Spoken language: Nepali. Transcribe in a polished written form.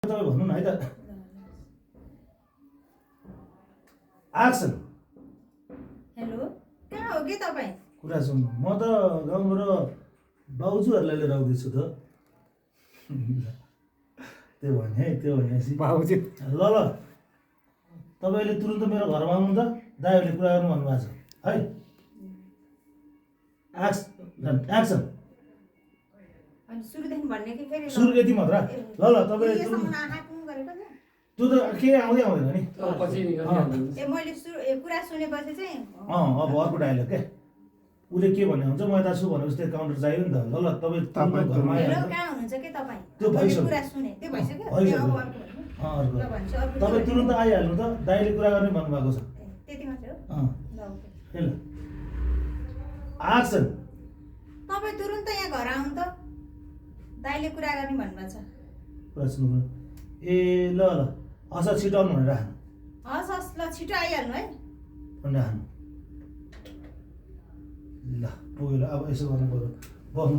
तपाईँ भन्नु न है त। एक्सन। हेलो, कहाँ हो के तपाईँ? कुरा सुन्नु, म त गाउँबाट बाउजूहरूलाई लिएर आउँदैछु त। त्यो भने है, त्यो भनेपछि बाबुजी ल ल तपाईँले तुरुन्त मेरो घरमा आउनु त, दाइहरूले कुरा गर्नु भन्नुभएको छ है। एक्सन। अनि सुरुदेखि भन्ने कि फेरि सुरु यति मात्र। ल ल तपाईँले यसम्म आँखापुङ गरेको नि? त्यो त केही आउँदै आउँदैन नि। मैले कुरा सुनेपछि चाहिँ अब अर्को डाइलग के उसले के भन्ने हुन्छ, म यता छु भनेपछि त्यो काउन्टर चाहियो नि त। ल ल तपाईँ घरमा हेलो, आइहाल्नु। कहाँ हुनुहुन्छ के तपाईँ? त्यो मैले भइसक्यो। कुरा सुने, त्यो भइसक्यो? भइसक्यो। अब अर्को भन्नु। अर्को ल भन्छु, अर्को के तपाईँ तुरुन्त आइहाल्नु त, दाइले कुरा गर्ने भन्नुभएको छ। त्यति मात्रै हो? अँ ल ओके। ल एक्सन। तपाईँ तुरुन्त यहाँ घर आउनु त, दाइले कुरा गर्ने भन्नुभएको छ। कुरा सुन्नु। ए ल ल हस् छिटो आउनु भनेर राख्नु हस् हस्, ल छिटो आइहाल्नु है। भनेर राख्नु। ल पुग्यो। अब यसो गर्नु पर्यो, बस्नु।